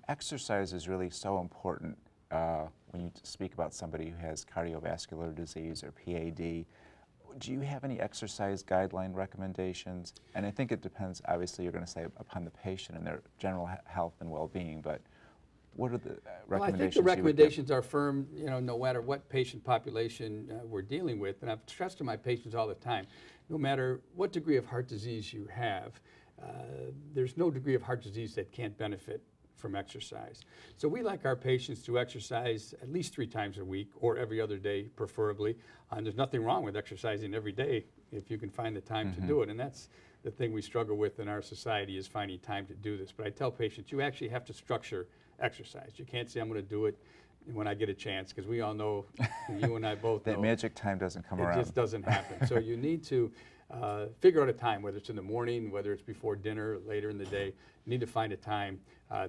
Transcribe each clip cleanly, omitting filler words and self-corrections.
exercise is really so important when you speak about somebody who has cardiovascular disease or PAD. Do you have any exercise guideline recommendations? And I think it depends, obviously you're going to say upon the patient and their general health and well-being, but what are the recommendations? Well, I think the recommendations are firm, no matter what patient population we're dealing with. And I've stressed to my patients all the time, no matter what degree of heart disease you have, there's no degree of heart disease that can't benefit from exercise. So we like our patients to exercise at least 3 times a week or every other day, preferably. And there's nothing wrong with exercising every day if you can find the time to do it. And that's the thing we struggle with in our society, is finding time to do this. But I tell patients, you actually have to structure exercise. You can't say, I'm going to do it when I get a chance, because we all know, you and I both know, that magic time doesn't come around. It just doesn't happen. So you need to figure out a time, whether it's in the morning, whether it's before dinner, later in the day. You need to find a time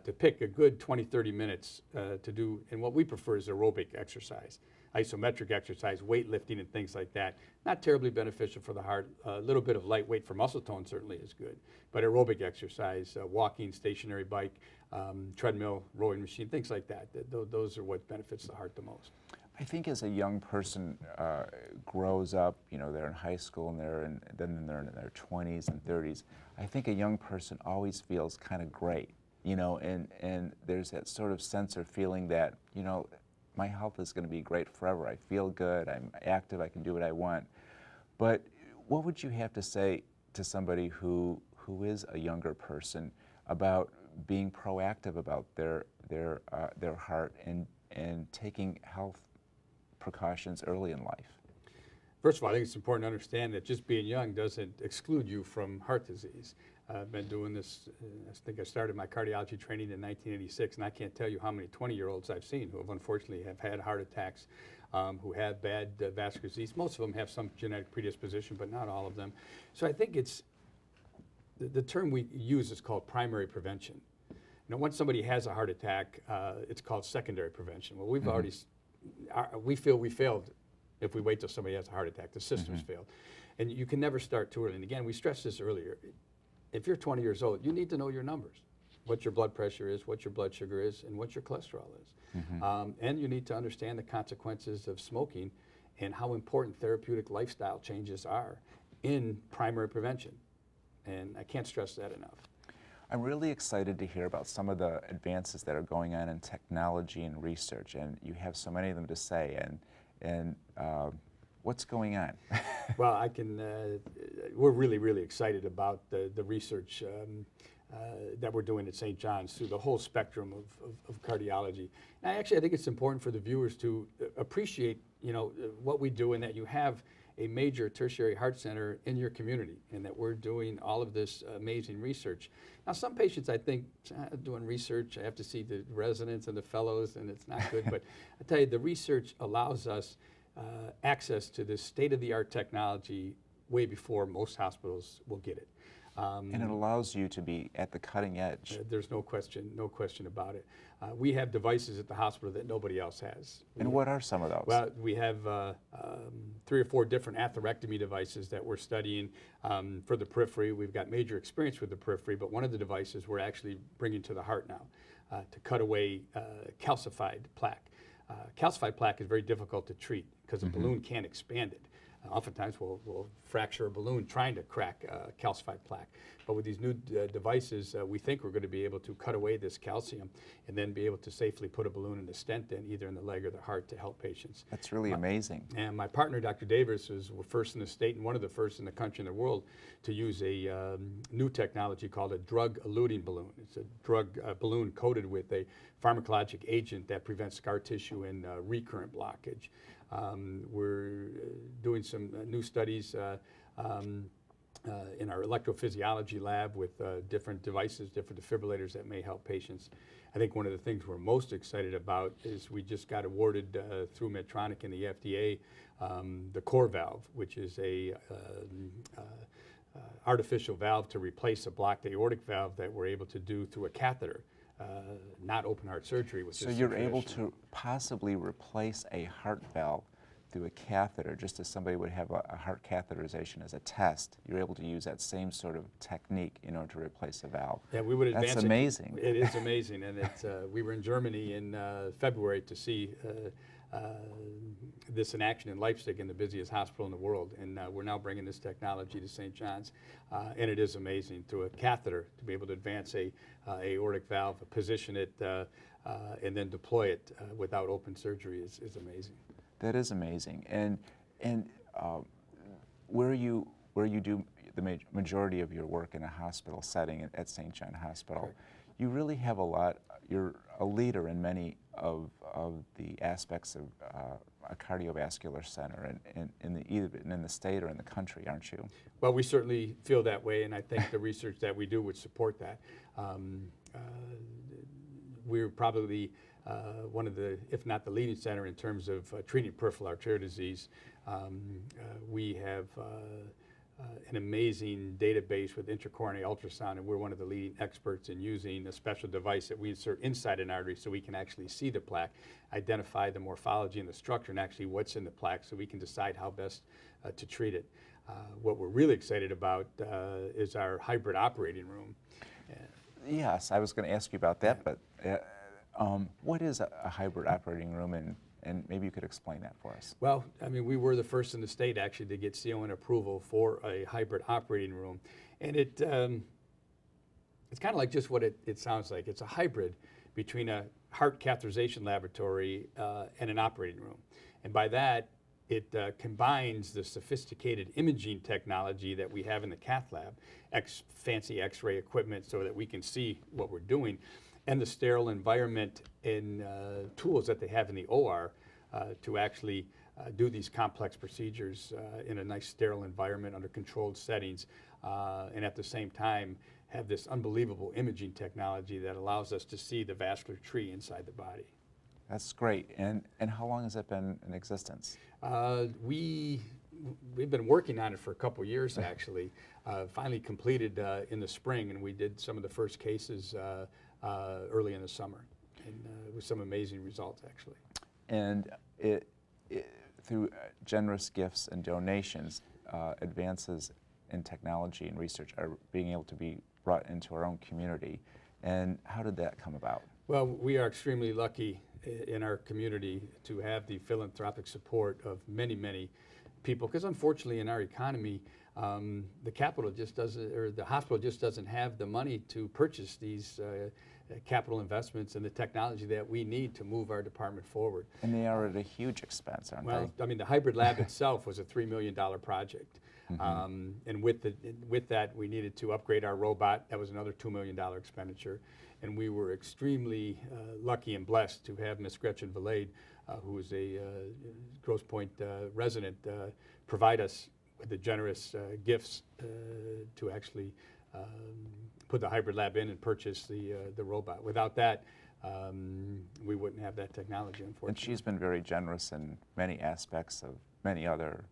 to pick a good 20, 30 minutes to do, and what we prefer is aerobic exercise, isometric exercise, weightlifting and things like that. Not terribly beneficial for the heart. A little bit of lightweight for muscle tone certainly is good, but aerobic exercise, walking, stationary bike, treadmill, rowing machine, things like that. Those are what benefits the heart the most. I think as a young person grows up, they're in high school and then they're in their 20s and 30s. I think a young person always feels kind of great, and there's that sort of sense or feeling that, my health is going to be great forever. I feel good, I'm active, I can do what I want. But what would you have to say to somebody who is a younger person about being proactive about their heart and taking health precautions early in life? First of all, I think it's important to understand that just being young doesn't exclude you from heart disease. I've been doing this, I think I started my cardiology training in 1986, and I can't tell you how many 20-year-olds I've seen who have unfortunately have had heart attacks, who have bad vascular disease. Most of them have some genetic predisposition, but not all of them. So I think it's, the term we use is called primary prevention. Once somebody has a heart attack, it's called secondary prevention. Well, we've already, we feel we failed if we wait till somebody has a heart attack. The system's failed. And you can never start too early. And again, we stressed this earlier. If you're 20 years old, you need to know your numbers, what your blood pressure is, what your blood sugar is, and what your cholesterol is. And you need to understand the consequences of smoking and how important therapeutic lifestyle changes are in primary prevention. And I can't stress that enough. I'm really excited to hear about some of the advances that are going on in technology and research, and you have so many of them to say, and what's going on? Well, I can, we're really, really excited about the research that we're doing at St. John's through the whole spectrum of cardiology. And I think it's important for the viewers to appreciate, what we do, and that you have a major tertiary heart center in your community, and that we're doing all of this amazing research. Now, some patients, I think, doing research, I have to see the residents and the fellows, and it's not good, but I tell you, the research allows us access to this state-of-the-art technology way before most hospitals will get it. And it allows you to be at the cutting edge. There's no question about it. We have devices at the hospital that nobody else has. And what are some of those? Well, we have 3 or 4 different atherectomy devices that we're studying for the periphery. We've got major experience with the periphery, but one of the devices we're actually bringing to the heart now to cut away calcified plaque. Calcified plaque is very difficult to treat because a balloon can't expand it. Oftentimes we'll fracture a balloon trying to crack calcified plaque. But with these new devices, we think we're going to be able to cut away this calcium and then be able to safely put a balloon and a stent in, either in the leg or the heart, to help patients. That's really amazing. And my partner, Dr. Davis, was first in the state and one of the first in the country and the world to use a new technology called a drug-eluting balloon. It's a drug balloon coated with a pharmacologic agent that prevents scar tissue and recurrent blockage. We're doing some new studies in our electrophysiology lab with different devices, different defibrillators that may help patients. I think one of the things we're most excited about is we just got awarded through Medtronic and the FDA the core valve, which is a artificial valve to replace a blocked aortic valve that we're able to do through a catheter. Not open heart surgery. So you're able to possibly replace a heart valve through a catheter, just as somebody would have a heart catheterization as a test, you're able to use that same sort of technique in order to replace a valve. Yeah, we would advance. That's amazing. It is amazing, and it's, we were in Germany in February to see this in action in Leipzig, in the busiest hospital in the world, and we're now bringing this technology to St. John's, and it is amazing through a catheter to be able to advance a aortic valve, position it, and then deploy it without open surgery is amazing. That is amazing, and where you do the majority of your work in a hospital setting at St. John Hospital, Correct. you really have a lot. You're a leader in many of the aspects of a cardiovascular center, and either in the state or in the country, aren't you? Well, we certainly feel that way, and I think the research that we do would support that. We're probably one of the, if not the leading center in terms of treating peripheral arterial disease. We have an amazing database with intracoronary ultrasound, and we're one of the leading experts in using a special device that we insert inside an artery so we can actually see the plaque, identify the morphology and the structure and actually what's in the plaque so we can decide how best to treat it. What we're really excited about is our hybrid operating room. Yes, I was going to ask you about that, but what is a hybrid operating room, and maybe you could explain that for us. Well, I mean, we were the first in the state actually to get CON approval for a hybrid operating room, and it's kind of like just what it sounds like. It's a hybrid between a heart catheterization laboratory and an operating room, and by that, it combines the sophisticated imaging technology that we have in the cath lab, fancy X-ray equipment so that we can see what we're doing, and the sterile environment and tools that they have in the OR to actually do these complex procedures in a nice sterile environment under controlled settings, and at the same time have this unbelievable imaging technology that allows us to see the vascular tree inside the body. That's great. And how long has it been in existence? We've been working on it for a couple years actually. Finally completed in the spring, and we did some of the first cases early in the summer, and with some amazing results actually. And through generous gifts and donations, advances in technology and research are being able to be brought into our own community. And how did that come about? Well, we are extremely lucky in our community to have the philanthropic support of many, many people, because unfortunately in our economy, the capital just doesn't, or the hospital just doesn't have the money to purchase these capital investments and the technology that we need to move our department forward. And they are at a huge expense, aren't they? Well, I mean, the hybrid lab itself was a $3 million project. Mm-hmm. And with that, we needed to upgrade our robot. That was another $2 million expenditure. And we were extremely lucky and blessed to have Ms. Gretchen Valade, who is a Grosse Pointe resident, provide us with the generous gifts to actually put the hybrid lab in and purchase the robot. Without that, we wouldn't have that technology, unfortunately. And she's been very generous in many aspects of many other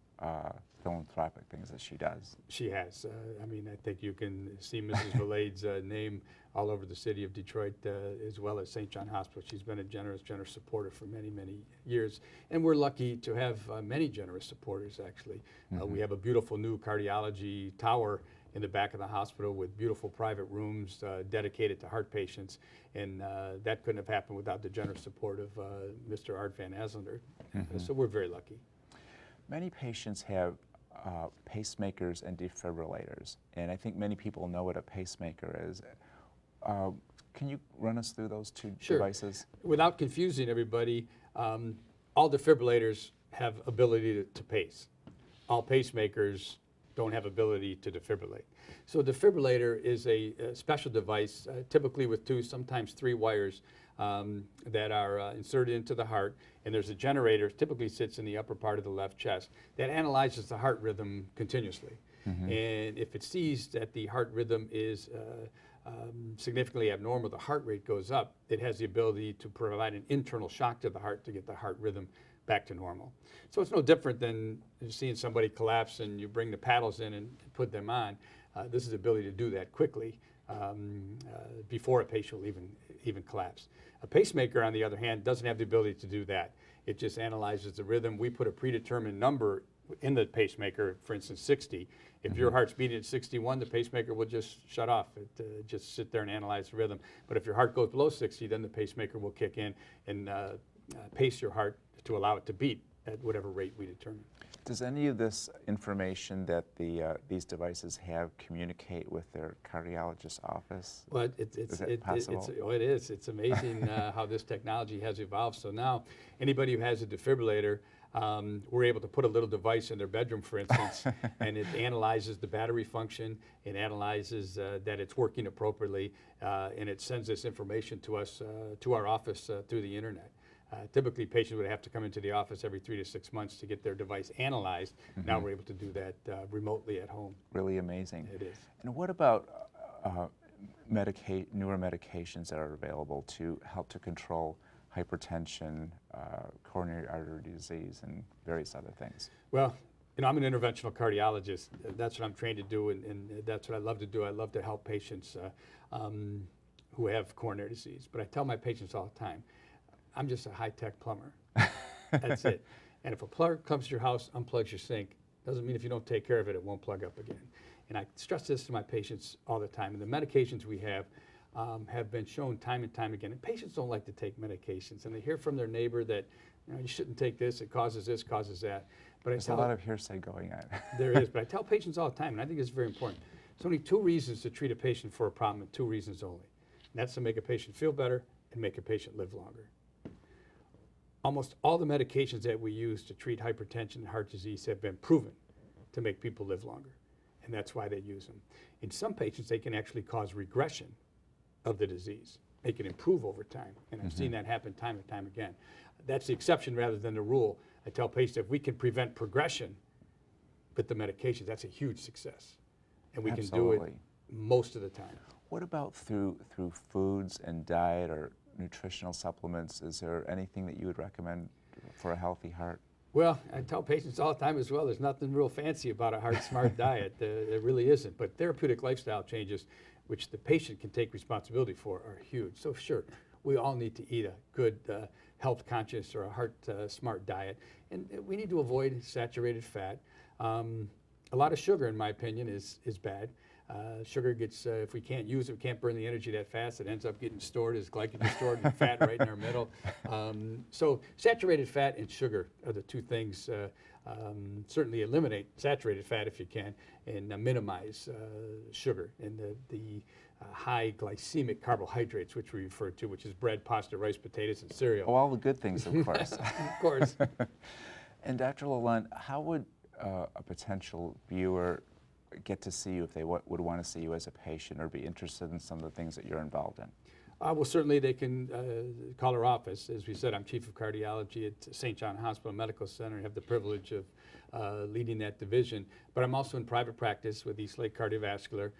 philanthropic things that she does. She has. I mean, I think you can see Mrs. Valade's name all over the city of Detroit, as well as St. John Hospital. She's been a generous supporter for many, many years. And we're lucky to have many generous supporters, actually. Mm-hmm. We have a beautiful new cardiology tower in the back of the hospital with beautiful private rooms dedicated to heart patients. And that couldn't have happened without the generous support of Mr. Art Van Aslander. Mm-hmm. So we're very lucky. Many patients have pacemakers and defibrillators, and I think many people know what a pacemaker is. Can you run us through those two devices? Without confusing everybody, all defibrillators have ability to pace. All pacemakers don't have ability to defibrillate. So a defibrillator is a special device, typically with 2, sometimes 3 wires that are inserted into the heart, and there's a generator, typically sits in the upper part of the left chest, that analyzes the heart rhythm continuously. Mm-hmm. And if it sees that the heart rhythm is significantly abnormal, the heart rate goes up, it has the ability to provide an internal shock to the heart to get the heart rhythm back to normal. So it's no different than seeing somebody collapse and you bring the paddles in and put them on. This is the ability to do that quickly before a patient will even collapse. A pacemaker, on the other hand, doesn't have the ability to do that. It just analyzes the rhythm. We put a predetermined number in the pacemaker, for instance, 60. If your heart's beating at 61, the pacemaker will just shut off. It just sit there and analyze the rhythm. But if your heart goes below 60, then the pacemaker will kick in and pace your heart to allow it to beat at whatever rate we determine. Does any of this information that these devices have communicate with their cardiologist's office? Well, Is it possible? it is. It's amazing how this technology has evolved. So now, anybody who has a defibrillator, we're able to put a little device in their bedroom, for instance, and it analyzes the battery function, it analyzes that it's working appropriately, and it sends this information to us, to our office through the internet. Typically, patients would have to come into the office every 3 to 6 months to get their device analyzed. Now we're able to do that remotely at home. Really amazing. It is. And what about newer medications that are available to help to control hypertension, coronary artery disease, and various other things? Well, you know, I'm an interventional cardiologist. That's what I'm trained to do, and that's what I love to do. I love to help patients who have coronary disease. But I tell my patients all the time, I'm just a high-tech plumber. That's it. And if a plumber comes to your house, unplugs your sink, doesn't mean if you don't take care of it, it won't plug up again. And I stress this to my patients all the time. And the medications we have been shown time and time again. And patients don't like to take medications. And they hear from their neighbor that, you know, you shouldn't take this, it causes this, causes that. But There's a lot of hearsay going on. There is, but I tell patients all the time, and I think it's very important. There's only 2 reasons to treat a patient for a problem, and 2 reasons only. And that's to make a patient feel better and make a patient live longer. Almost all the medications that we use to treat hypertension and heart disease have been proven to make people live longer, and that's why they use them. In some patients, they can actually cause regression of the disease. They can improve over time, and I've seen that happen time and time again. That's the exception rather than the rule. I tell patients if we can prevent progression with the medication, that's a huge success, and we can do it most of the time. What about through foods and diet or nutritional supplements? Is there anything that you would recommend for a healthy heart? Well, I tell patients all the time as well, there's nothing real fancy about a heart-smart diet. There really isn't. But therapeutic lifestyle changes, which the patient can take responsibility for, are huge. So sure, we all need to eat a good health-conscious or a heart-smart diet. And we need to avoid saturated fat. A lot of sugar, in my opinion, is bad. Sugar gets, if we can't use it, we can't burn the energy that fast, it ends up getting stored as glycogen stored in fat right in our middle. So saturated fat and sugar are the 2 things. Certainly eliminate saturated fat if you can, and minimize sugar and the high glycemic carbohydrates, which we refer to, which is bread, pasta, rice, potatoes, and cereal. Oh, all the good things, of course. Of course. And Dr. LaLonde, how would a potential viewer get to see you if they would want to see you as a patient or be interested in some of the things that you're involved in? Well, certainly they can call our office. As we said, I'm Chief of Cardiology at St. John Hospital Medical Center. I have the privilege of leading that division. But I'm also in private practice with Eastlake Cardiovascular.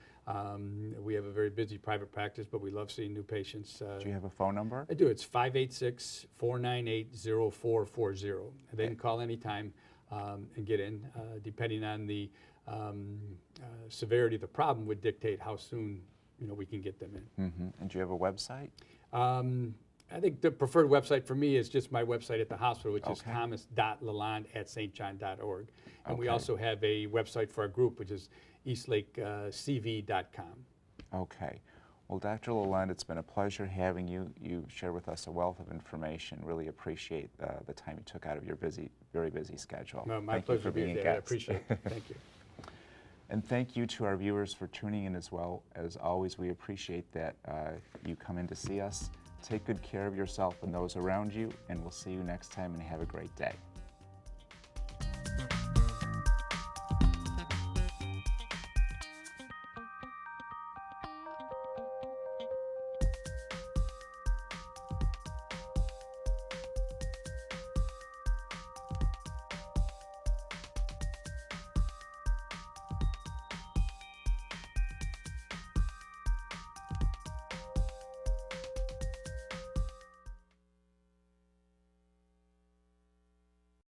We have a very busy private practice, but we love seeing new patients. Do you have a phone number? I do. It's 586-498-0440. They can call anytime and get in, depending on the severity of the problem would dictate how soon we can get them in. And do you have a website? I think the preferred website for me is just my website at the hospital, which is Okay. thomas.lalonde@stjohn.org. And we also have a website for our group, which is eastlakecv.com. Okay. Well, Dr. LaLonde, it's been a pleasure having you. You shared with us a wealth of information. Really appreciate the time you took out of your very busy schedule. No, my Thank pleasure you for to be being a there. I guest. appreciate it. Thank you. And thank you to our viewers for tuning in as well. As always, we appreciate that you come in to see us. Take good care of yourself and those around you, and we'll see you next time, and have a great day.